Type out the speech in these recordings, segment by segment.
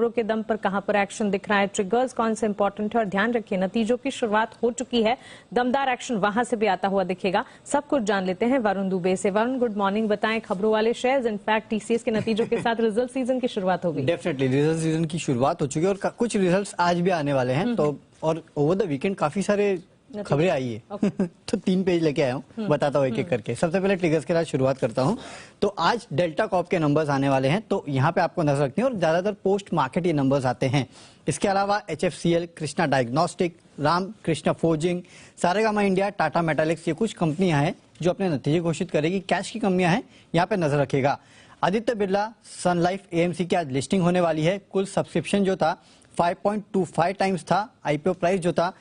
के दम पर कहां पर एक्शन दिख रहा है, ट्रिगर्स कौन से इंपॉर्टेंट है, और ध्यान रखिए नतीजों की शुरुआत हो चुकी है, दमदार एक्शन वहां से भी आता हुआ दिखेगा। सब कुछ जान लेते हैं वरुण दुबे से। Varun, good morning. बताएं खबरों वाले शेयर्स, इनफैक्ट टीसीएस के नतीजों के साथ रिजल्ट सीजन की शुरुआत हो गई। डेफिनेटली रिजल्ट सीजन की शुरुआत हो चुकी है और कुछ रिजल्ट्स आज भी आने वाले हैं। तो और ओवर द वीकेंड काफी सारे खबरें आई है तो 3 पेज लेके आया हूँ, बताता हूँ एक एक करके। सबसे पहले ट्रिगर्स के साथ शुरुआत करता हूँ। तो आज डेल्टा कॉर्प के नंबर्स आने वाले हैं, तो यहाँ पे आपको नजर रखनी है और ज्यादातर पोस्ट मार्केट ये नंबर्स आते हैं। इसके अलावा HFCL, Krishna diagnostic, Ram Krishna forging, Saregama India, Tata Metaliks, ये कुछ कंपनियां हैं जो अपने नतीजे घोषित करेगी। कैश की कंपनियां हैं, यहाँ पे नजर रखेगा। आदित्य बिरला, सन लाइफ, AMC की आज लिस्टिंग होने वाली है। कुल सब्सक्रिप्शन जो था 5.25 टाइम्स था। IPO प्राइस जो था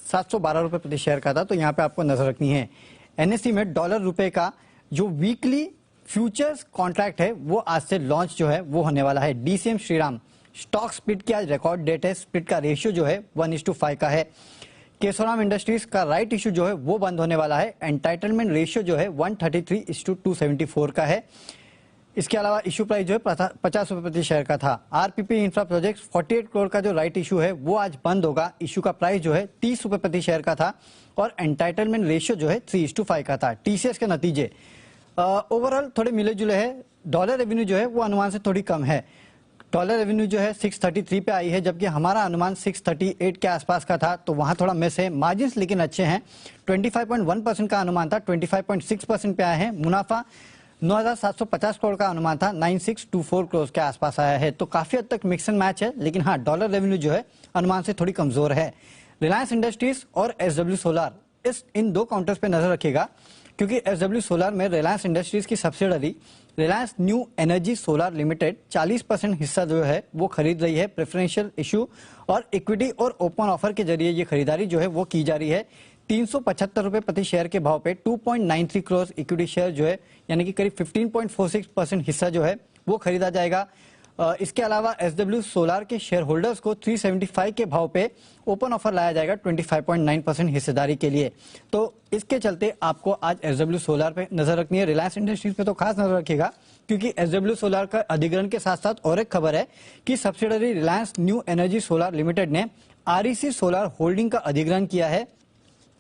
712 रुपए प्रति शेयर का था, तो यहाँ पे आपको नजर रखनी है। NSE में डॉलर रुपए का जो वीकली फ्यूचर्स कॉन्ट्रैक्ट है वो आज से लॉन्च जो है वो होने वाला है। DCM श्रीराम स्टॉक स्प्लिट की आज रिकॉर्ड डेट है। स्प्लिट का रेशियो जो है 1:5 का है। केशोराम इंडस्ट्रीज का राइट इशू जो है वो बंद होने वाला है। एंटाइटलमेंट रेशियो जो है 133:274 का है। इसके अलावा इशू प्राइस जो है 50 रुपए प्रति शेयर का था। RPP इंफ्रा प्रोजेक्ट्स 48 करोड़ का जो राइट इशू है वो आज बंद होगा। इशू का प्राइस जो है 30 रुपए प्रति शेयर का था और एंटाइटलमेंट रेशियो जो है 3:5 का था। TCS के नतीजे ओवरऑल थोड़े मिले जुले हैं। डॉलर रेवेन्यू जो है वो अनुमान से थोड़ी कम है। डॉलर रेवेन्यू जो है 633 पे आई है, जबकि हमारा अनुमान 638 के आसपास का था, तो वहां थोड़ा मिस है। मार्जिन लेकिन अच्छे हैं। 25.1% का अनुमान था, 25.6% पे आए हैं। मुनाफा 9,750 करोड़ का अनुमान था, 9,624 करोड़ के आसपास आया है। तो काफी हद तक मिक्स एंड मैच है, लेकिन हाँ डॉलर रेवेन्यू जो है अनुमान से थोड़ी कमजोर है। रिलायंस इंडस्ट्रीज और SW सोलार इन दो काउंटर्स पे नजर रखिएगा, क्योंकि SW सोलार में रिलायंस इंडस्ट्रीज की subsidiary Reliance new energy solar limited 40% हिस्सा जो है वो खरीद रही है। प्रेफरेंशियल इशू और इक्विटी और ओपन ऑफर के जरिए ये खरीदारी जो है वो की जा रही है। 375 रुपए प्रति शेयर के भाव पे 2.93 करोड़ इक्विटी शेयर जो है, यानी कि करीब 15.46% हिस्सा जो है वो खरीदा जाएगा। इसके अलावा SW सोलार के शेयर होल्डर्स को 375 के भाव पे ओपन ऑफर लाया जाएगा 25.9% हिस्सेदारी के लिए। तो इसके चलते आपको आज SW सोलार पे नजर रखनी है। रिलायंस इंडस्ट्रीज पे तो खास नजर रखिएगा, क्योंकि SW सोलार का अधिग्रहण के साथ साथ और एक खबर है कि subsidiary Reliance new energy solar limited ने REC सोलार होल्डिंग का अधिग्रहण किया है।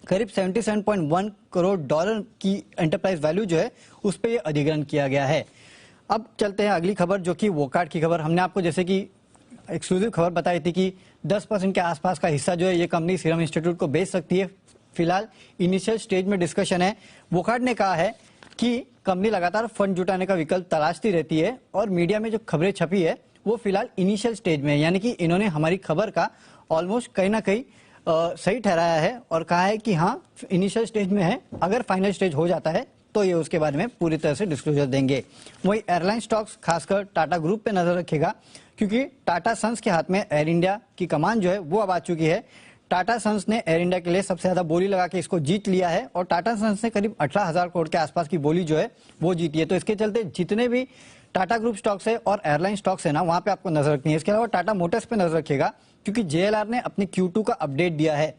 करीब 77.1 करोड़ डॉलर की एंटरप्राइज वैल्यू जो है उस पर यह अधिग्रहण किया गया है। अब चलते हैं अगली खबर, जो कि वोकार्ड की खबर। हमने आपको जैसे कि एक्सक्लूसिव खबर बताई थी कि 10% के आसपास का हिस्सा जो है ये कंपनी सीरम इंस्टीट्यूट को बेच सकती है। फिलहाल इनिशियल स्टेज में डिस्कशन है। वोकार्ड ने कहा है कि कंपनी लगातार फंड जुटाने का विकल्प तलाशती रहती है और मीडिया में जो खबरें छपी है वो फिलहाल इनिशियल स्टेज में है, यानी कि इन्होंने हमारी खबर का ऑलमोस्ट कहीं ना कहीं सही ठहराया है और कहा है कि हाँ इनिशियल स्टेज में है, अगर फाइनल स्टेज हो जाता है तो ये उसके बारे में पूरी तरह से डिस्क्लोजर देंगे। वही एयरलाइन स्टॉक्स खासकर टाटा ग्रुप पे नजर रखेगा, क्योंकि टाटा सन्स के हाथ में एयर इंडिया की कमान जो है वो अब आ चुकी है। टाटा सन्स ने एयर इंडिया के लिए सबसे ज्यादा बोली लगा के इसको जीत लिया है और टाटा सन्स ने करीब 18,000 करोड़ के आसपास की बोली जो है वो जीती है। तो इसके चलते जितने भी टाटा ग्रुप स्टॉक्स है और एयरलाइन स्टॉक्स है ना, वहां पे आपको नजर रखनी है। इसके अलावा टाटा मोटर्स पे नजर रखिएगा, क्योंकि JLR ने अपने Q2 का अपडेट दिया है।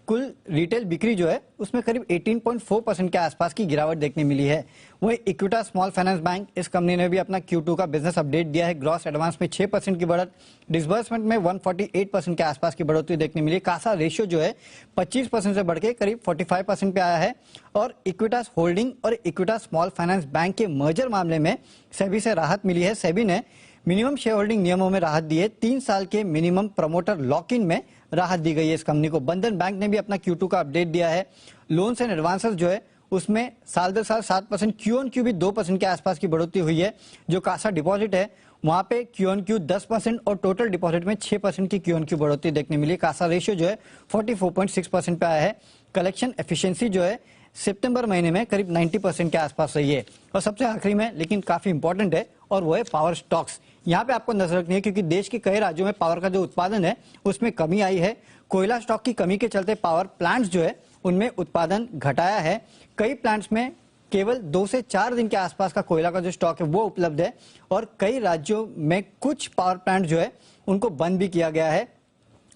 कुल रिटेल बिक्री जो है उसमें करीब 18.4% के आसपास की गिरावट देखने मिली है। वही इक्विटा स्मॉल फाइनेंस बैंक, इस कंपनी ने भी अपना Q2 का बिजनेस अपडेट दिया है। ग्रॉस एडवांस में 6% की बढ़त, डिसबर्समेंट में 148% के आसपास की बढ़ोतरी देखने मिली। कासा रेशियो जो है 25% से बढ़ के करीब 45% पे आया है। और इक्विटास होल्डिंग और इक्विटा स्मॉल फाइनेंस बैंक के मर्जर मामले में सेबी से राहत मिली है। सेबी ने मिनिमम शेयर होल्डिंग नियमों में राहत दी है। 3 साल के मिनिमम प्रमोटर लॉक इन में राहत दी गई है इस कंपनी को। बंधन बैंक ने भी अपना Q2 का अपडेट दिया है। लोन्स एंड एडवांसेस जो है उसमें साल दर साल 7%, Q-on-Q भी 2% के आसपास की बढ़ोतरी हुई है। जो कासा डिपॉजिट है वहां पे Q-on-Q 10% और टोटल डिपॉजिट में 6% की Q-on-Q बढ़ोतरी देखने मिली। कासा रेशियो जो है 44.6% पे आया है। कलेक्शन एफिशिएंसी जो है सितंबर महीने में करीब 90% के आसपास रही है। और सबसे आखिरी में लेकिन काफी इंपॉर्टेंट है, और वो है पावर स्टॉक्स। यहाँ पे आपको नजर रखनी है, क्योंकि देश के कई राज्यों में पावर का जो उत्पादन है उसमें कमी आई है। कोयला स्टॉक की कमी के चलते पावर प्लांट्स जो है उनमें उत्पादन घटाया है। कई प्लांट्स में केवल 2 से 4 दिन के आसपास का कोयला का जो स्टॉक है वो उपलब्ध है और कई राज्यों में कुछ पावर प्लांट जो है उनको बंद भी किया गया है।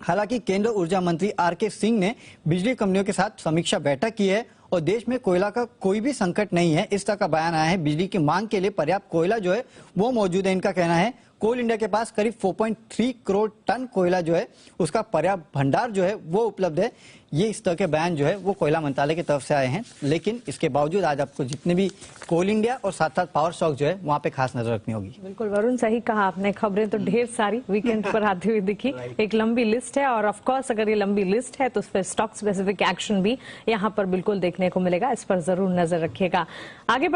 हालांकि केंद्रीय ऊर्जा मंत्री RK सिंह ने बिजली कंपनियों के साथ समीक्षा बैठक की है और देश में कोयला का कोई भी संकट नहीं है, इस तरह का बयान आया है। बिजली की मांग के लिए पर्याप्त कोयला जो है वो मौजूद है, इनका कहना है। कोल इंडिया के पास करीब 4.3 करोड़ टन कोयला जो है उसका पर्याप्त भंडार जो है वो उपलब्ध है। ये इस तरह के बयान जो है वो कोयला मंत्रालय की तरफ से आए हैं, लेकिन इसके बावजूद आज आपको जितने भी कोल इंडिया और साथ साथ पावर स्टॉक जो है वहां पे खास नजर रखनी होगी। बिल्कुल वरुण, सही कहा आपने। खबरें तो ढेर सारी वीकेंड पर आती हुई दिखी, एक लंबी लिस्ट है और ऑफ कोर्स अगर ये लंबी लिस्ट है तो उस पर स्टॉक स्पेसिफिक एक्शन भी यहाँ पर बिल्कुल देखने को मिलेगा। इस पर जरूर नजर रखिएगा। आगे